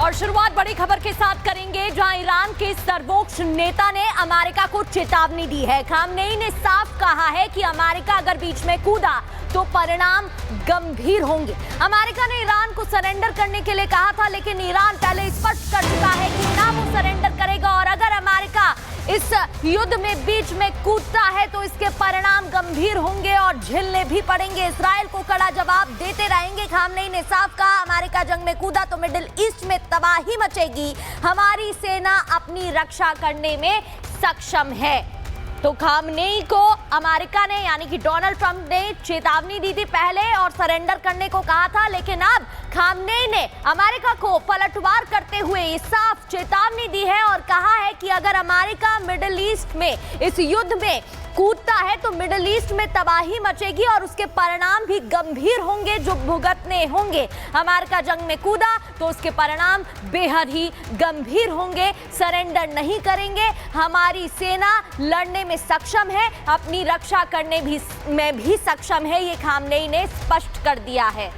और शुरुआत बड़ी खबर के साथ करेंगे, जहां ईरान के सर्वोच्च नेता ने अमेरिका को चेतावनी दी है। खामनेई ने साफ कहा है कि अमेरिका अगर बीच में कूदा तो परिणाम गंभीर होंगे। अमेरिका ने ईरान को सरेंडर करने के लिए कहा था, लेकिन ईरान पहले स्पष्ट कर चुका है कि ना वो सरेंडर करेगा, और अगर अमेरिका इस युद्ध में बीच में कूदता है तो इसके परिणाम गंभीर होंगे और झेलने भी पड़ेंगे। इस्राएल को कड़ा जवाब देते रहेंगे। खामनेई ने साफ कहा, अमेरिका जंग में कूदा तो मिडिल ईस्ट में तबाही मचेगी। हमारी सेना अपनी रक्षा करने में सक्षम है। तो खामनेई को अमेरिका ने यानी कि डोनाल्ड ट्रंप ने चेतावनी दी थी पहले और सरेंडर करने को कहा था, लेकिन अब खामनेई ने अमेरिका को पलटवार करते हुए ये साफ चेतावनी दी है और कहा है कि अगर अमेरिका मिडिल ईस्ट में इस युद्ध में कूदता है तो मिडिल ईस्ट में तबाही मचेगी और उसके परिणाम भी गंभीर होंगे जो भुगतने होंगे। अमेरिका जंग में कूदा तो उसके परिणाम बेहद ही गंभीर होंगे। सरेंडर नहीं करेंगे, हमारी सेना लड़ने में सक्षम है, अपनी रक्षा करने में भी सक्षम है, ये खामनेई ने स्पष्ट कर दिया है।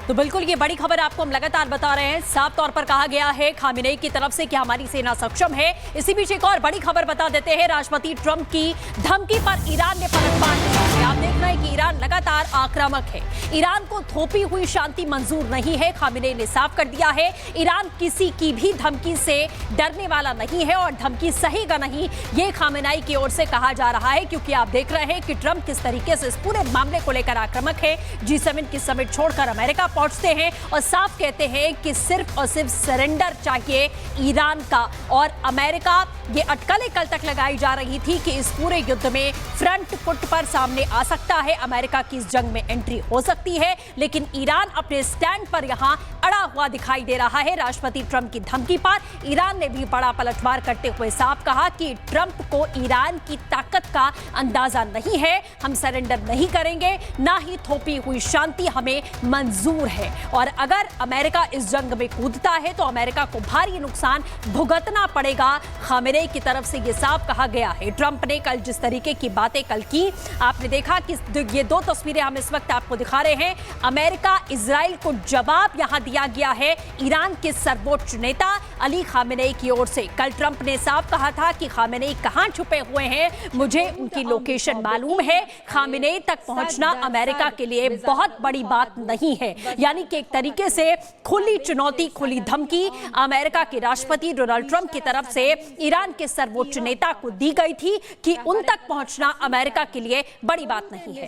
तो बिल्कुल ये बड़ी खबर आपको हम लगातार बता रहे हैं। साफ तौर पर कहा गया है खामनेई की तरफ से कि हमारी सेना सक्षम है। इसी बीच एक और बड़ी खबर बता देते हैं। राष्ट्रपति ट्रंप की धमकी पर ईरान ने पलटवार किया। आप देख रहे हैं कि ईरान लगातार आक्रामक है। ईरान को थोपी हुई शांति मंजूर नहीं है। खामनेई ने साफ कर दिया है, ईरान किसी की भी धमकी से डरने वाला नहीं है और धमकी सहेगा नहीं, ये खामनेई की ओर से कहा जा रहा है। क्योंकि आप देख रहे हैं कि ट्रंप किस तरीके से इस पूरे मामले को लेकर आक्रामक है। G7 की समिट छोड़कर अमेरिका पहुंचते हैं और साफ कहते हैं कि सिर्फ और सिर्फ सरेंडर चाहिए ईरान का। और अमेरिका, ये अटकलें कल तक लगाई जा रही थी कि इस पूरे युद्ध में फ्रंट फुट पर सामने आ सकता है, अमेरिका की इस जंग में एंट्री हो सकती है, लेकिन ईरान अपने स्टैंड पर यहां अड़ा हुआ दिखाई दे रहा है। राष्ट्रपति ट्रंप की धमकी पर ईरान ने भी बड़ा पलटवार करते हुए साफ कहा कि ट्रंप को ईरान की ताकत का अंदाजा नहीं है, हम सरेंडर नहीं करेंगे, ना ही थोपी हुई शांति हमें मंजूर है। और अगर अमेरिका इस जंग में कूदता है तो अमेरिका को भारी नुकसान भुगतना पड़ेगा। खामनेई की तरफ से यह साफ कहा गया है। ट्रंप ने कल जिस तरीके की बातें कल की, आपने देखा कि ये दो तस्वीरें हम इस वक्त आपको दिखा रहे हैं। अमेरिका इजराइल को जवाब यहां दिया गया है ईरान के सर्वोच्च नेता अली खामनेई की ओर से। कल ट्रंप ने साफ कहा था कि खामनेई कहां छुपे हुए हैं, मुझे उनकी लोकेशन मालूम है। खामनेई तक पहुंचना अमेरिका के लिए बहुत बड़ी बात नहीं है। यानी कि एक तरीके से खुली चुनौती, खुली धमकी अमेरिका के राष्ट्रपति डोनाल्ड ट्रंप की तरफ से ईरान के सर्वोच्च नेता को दी गई थी कि उन तक पहुंचना अमेरिका के लिए बड़ी बात नहीं है।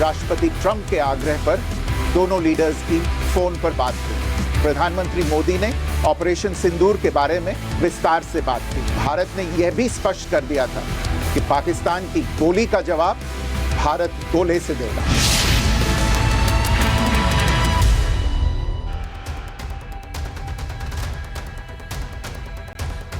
राष्ट्रपति ट्रंप के आग्रह पर दोनों लीडर्स की फोन पर बात हुई। प्रधानमंत्री मोदी ने ऑपरेशन सिंदूर के बारे में विस्तार से बात की। भारत ने यह भी स्पष्ट कर दिया था कि पाकिस्तान की गोली का जवाब भारत गोले से देगा।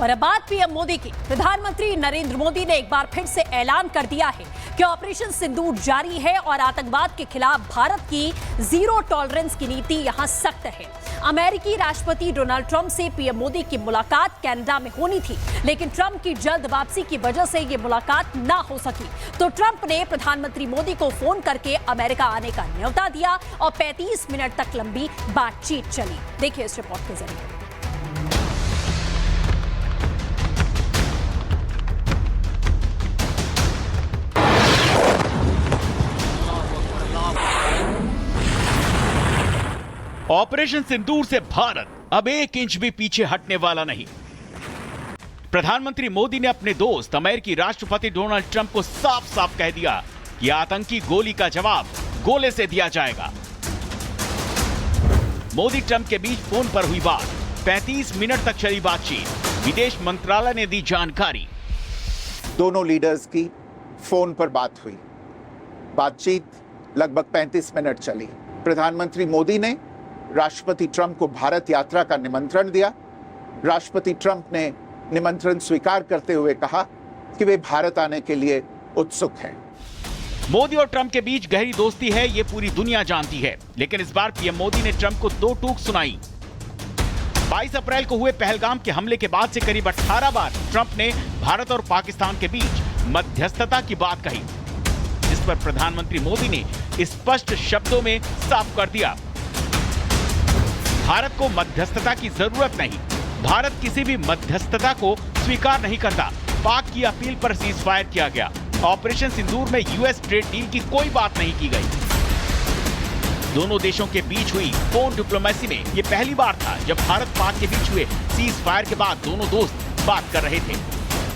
और अब बात पीएम मोदी की। प्रधानमंत्री नरेंद्र मोदी ने एक बार फिर से ऐलान कर दिया है कि ऑपरेशन सिंदूर जारी है और आतंकवाद के खिलाफ भारत की जीरो टॉलरेंस की नीति यहां सख्त है। अमेरिकी राष्ट्रपति डोनाल्ड ट्रंप से पीएम मोदी की मुलाकात कनाडा में होनी थी, लेकिन ट्रंप की जल्द वापसी की वजह से यह मुलाकात ना हो सकी। तो ट्रंप ने प्रधानमंत्री मोदी को फोन करके अमेरिका आने का न्योता दिया और 35 मिनट तक लंबी बातचीत चली। देखिए इस रिपोर्ट के जरिए। ऑपरेशन सिंदूर से भारत अब 1 इंच भी पीछे हटने वाला नहीं। प्रधानमंत्री मोदी ने अपने दोस्त अमेरिकी राष्ट्रपति डोनाल्ड ट्रंप को साफ साफ कह दिया कि आतंकी गोली का जवाब गोले से दिया जाएगा। मोदी ट्रंप के बीच फोन पर हुई बात, 35 मिनट तक चली बातचीत। विदेश मंत्रालय ने दी जानकारी। दोनों लीडर्स की फोन पर बात हुई। बातचीत लगभग 35 मिनट चली। प्रधानमंत्री मोदी ने राष्ट्रपति ट्रंप को भारत यात्रा का निमंत्रण दिया। राष्ट्रपति ट्रंप ने निमंत्रण स्वीकार करते हुए कहा कि वे भारत आने के लिए उत्सुक हैं। मोदी और ट्रंप के बीच गहरी दोस्ती है, ये पूरी दुनिया जानती है। लेकिन इस बार पीएम मोदी ने ट्रंप को 2 टूक सुनाई। 22 अप्रैल को हुए पहलगाम के हमले के बाद से करीब 18 बार ट्रंप ने भारत और पाकिस्तान के बीच मध्यस्थता की बात कही, जिस पर प्रधानमंत्री मोदी ने स्पष्ट शब्दों में साफ कर दिया, भारत को मध्यस्थता की जरूरत नहीं, भारत किसी भी मध्यस्थता को स्वीकार नहीं करता। पाक की अपील पर सीज फायर किया गया। ऑपरेशन सिंदूर में यूएस ट्रेड डील की कोई बात नहीं की गई। दोनों देशों के बीच हुई फोन डिप्लोमेसी में यह पहली बार था जब भारत पाक के बीच हुए सीज फायर के बाद दोनों दोस्त बात कर रहे थे।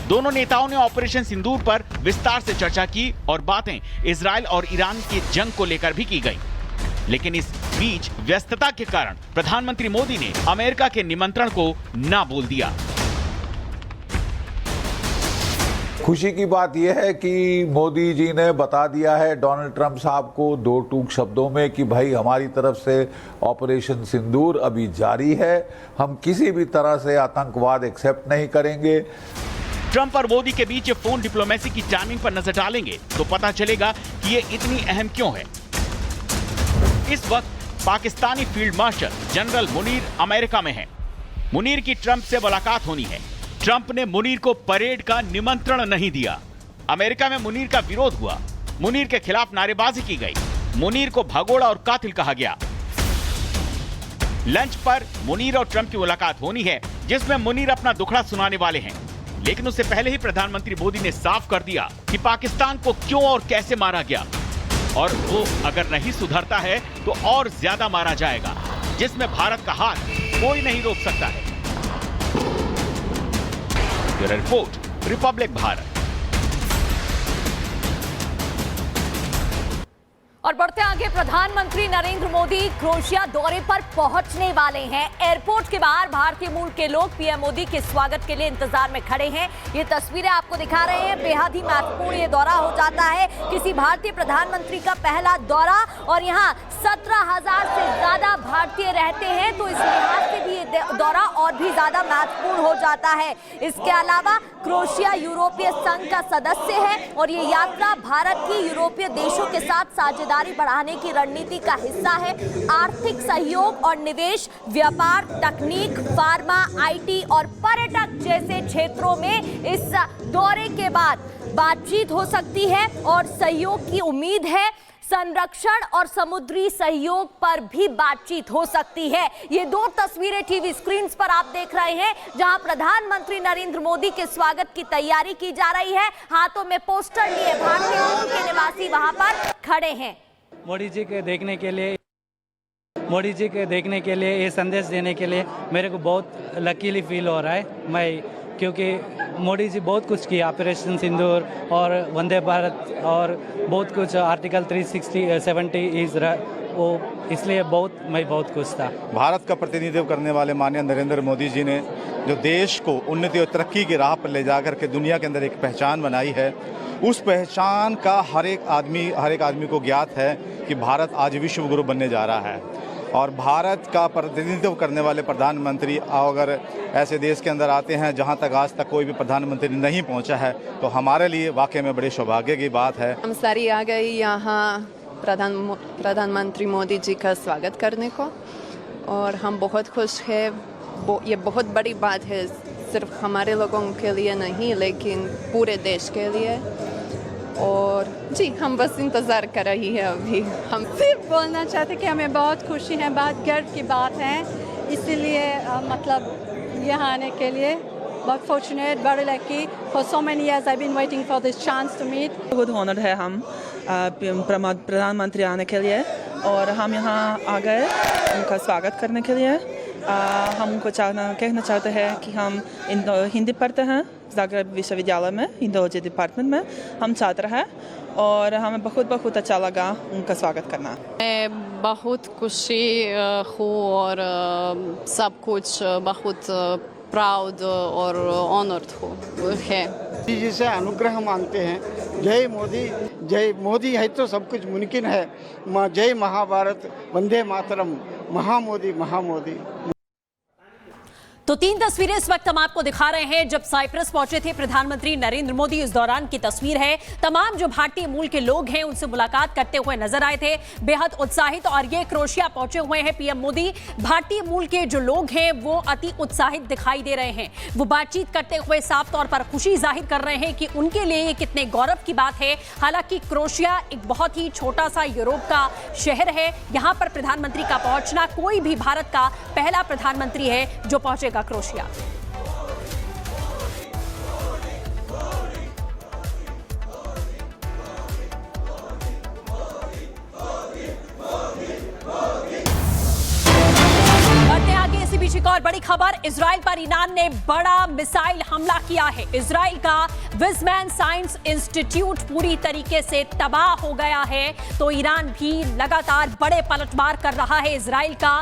दोनों नेताओं ने ऑपरेशन सिंदूर पर विस्तार से चर्चा की और बातें इजराइल और ईरान की जंग को लेकर भी की गई। लेकिन इस बीच व्यस्तता के कारण प्रधानमंत्री मोदी ने अमेरिका के निमंत्रण को ना बोल दिया। खुशी की बात यह है कि मोदी जी ने बता दिया है डोनाल्ड ट्रंप साहब को दो टूक शब्दों में कि भाई हमारी तरफ से ऑपरेशन सिंदूर अभी जारी है, हम किसी भी तरह से आतंकवाद एक्सेप्ट नहीं करेंगे। ट्रंप और मोदी के बीच फोन डिप्लोमेसी की टाइमिंग पर नजर डालेंगे तो पता चलेगा कि ये इतनी अहम क्यों है। इस वक्त Pakistani field marshal general Munir America में हैं। मुनीर की ट्रंप से मुलाकात होनी है। ट्रंप ने मुनीर को परेड का निमंत्रण नहीं दिया। अमेरिका में मुनीर का विरोध हुआ। मुनीर के खिलाफ नारेबाजी की गई। मुनीर को भगोड़ा और कातिल कहा गया। लंच पर मुनीर और ट्रंप की मुलाकात होनी है, जिसमें मुनीर अपना दुखड़ा सुनाने वाले हैं। लेकिन उससे पहले ही प्रधानमंत्री मोदी ने साफ कर दिया कि पाकिस्तान को क्यों और कैसे मारा गया, और वो अगर नहीं सुधरता है तो और ज्यादा मारा जाएगा, जिसमें भारत का हाथ कोई नहीं रोक सकता है। Bureau report, Republic Bharat. और बढ़ते आगे, प्रधानमंत्री नरेंद्र मोदी क्रोएशिया दौरे पर पहुंचने वाले हैं। एयरपोर्ट के बाहर भारतीय मूल के लोग पीएम मोदी के स्वागत के लिए इंतजार में खड़े हैं। ये तस्वीरें आपको दिखा रहे हैं। बेहद ही महत्वपूर्ण ये दौरा हो जाता है किसी भारतीय प्रधानमंत्री का पहला दौरा, और यहाँ 17,000 से ज्यादा भारतीय रहते हैं, तो इस लिहाज से भी ये दौरा और भी ज्यादा महत्वपूर्ण हो जाता है। इसके अलावा क्रोएशिया यूरोपीय संघ का सदस्य है और ये यात्रा भारत की यूरोपीय देशों के साथ साझेदारी बढ़ाने की रणनीति का हिस्सा है। आर्थिक सहयोग और निवेश, व्यापार, तकनीक, फार्मा, आईटी और पर्यटक जैसे क्षेत्रों में इस दौरे के बाद बातचीत हो सकती है और सहयोग की उम्मीद है। संरक्षण और समुद्री सहयोग पर भी बातचीत हो सकती है। ये दो तस्वीरें टीवी स्क्रीन पर आप देख रहे हैं, जहां प्रधानमंत्री नरेंद्र मोदी के स्वागत की तैयारी की जा रही है। हाथों में पोस्टर लिए भारतीय मूल के निवासी वहां पर खड़े हैं। मोदी जी के देखने के लिए ये संदेश देने के लिए मेरे को बहुत लकीली फील हो रहा है। क्योंकि मोदी जी बहुत कुछ किया, ऑपरेशन सिंदूर और वंदे भारत और बहुत कुछ, आर्टिकल 370 वो, इसलिए मैं बहुत खुश था। भारत का प्रतिनिधित्व करने वाले माननीय नरेंद्र मोदी जी ने जो देश को उन्नति और तरक्की की राह पर ले जाकर के दुनिया के अंदर एक पहचान बनाई है, उस पहचान का हर एक आदमी को ज्ञात है कि भारत आज विश्व गुरु बनने जा रहा है। और भारत का प्रतिनिधित्व करने वाले प्रधानमंत्री अगर ऐसे देश के अंदर आते हैं जहां तक आज तक कोई भी प्रधानमंत्री नहीं पहुंचा है, तो हमारे लिए वाकई में बड़े सौभाग्य की बात है। हम सारी आ गए यहाँ प्रधानमंत्री मोदी जी का स्वागत करने को, और हम बहुत खुश हैं। ये बहुत बड़ी बात है, सिर्फ हमारे लोगों के लिए नहीं लेकिन पूरे देश के लिए। और जी, हम बस इंतज़ार कर रही है। अभी हम सिर्फ बोलना चाहते कि हमें बहुत खुशी है, बहुत गर्व की बात है, इसीलिए मतलब यहाँ आने के लिए बहुत fortunate, very lucky. For so many years I been waiting for this chance to meet. बहुत ऑनर्ड है हम प्रधानमंत्री आने के लिए, और हम यहाँ आ गए उनका स्वागत करने के लिए। हम उनको कहना चाहते हैं कि हम हिंदी पढ़ते हैं जागरेब विश्वविद्यालय में, हिंदोलॉजी डिपार्टमेंट में हम छात्र हैं, और हमें बहुत अच्छा लगा उनका स्वागत करना। मैं बहुत खुशी हूँ और सब कुछ बहुत प्राउड और ऑनर्ड है। जी से अनुग्रह मांगते हैं। जय मोदी, जय मोदी है तो सब कुछ मुमकिन है। जय महाभारत, वंदे मातरम, महामोदी महामोदी। तो 3 तस्वीरें इस वक्त हम आपको दिखा रहे हैं जब साइप्रस पहुंचे थे प्रधानमंत्री नरेंद्र मोदी। इस दौरान की तस्वीर है। तमाम जो भारतीय मूल के लोग हैं उनसे मुलाकात करते हुए नजर आए थे, बेहद उत्साहित। और ये क्रोएशिया पहुंचे हुए हैं पीएम मोदी। भारतीय मूल के जो लोग हैं वो अति उत्साहित दिखाई दे रहे हैं। वो बातचीत करते हुए साफ तौर पर खुशी जाहिर कर रहे हैं कि उनके लिए ये कितने गौरव की बात है। हालांकि क्रोएशिया एक बहुत ही छोटा सा यूरोप का शहर है। यहाँ पर प्रधानमंत्री का पहुंचना, कोई भी भारत का पहला प्रधानमंत्री है जो पहुंचेगा क्रोएशिया। इसी बीच एक और बड़ी खबर, इजराइल पर ईरान ने बड़ा मिसाइल हमला किया है। इजराइल का विजमैन साइंस इंस्टीट्यूट पूरी तरीके से तबाह हो गया है। तो ईरान भी लगातार बड़े पलटवार कर रहा है इजराइल का।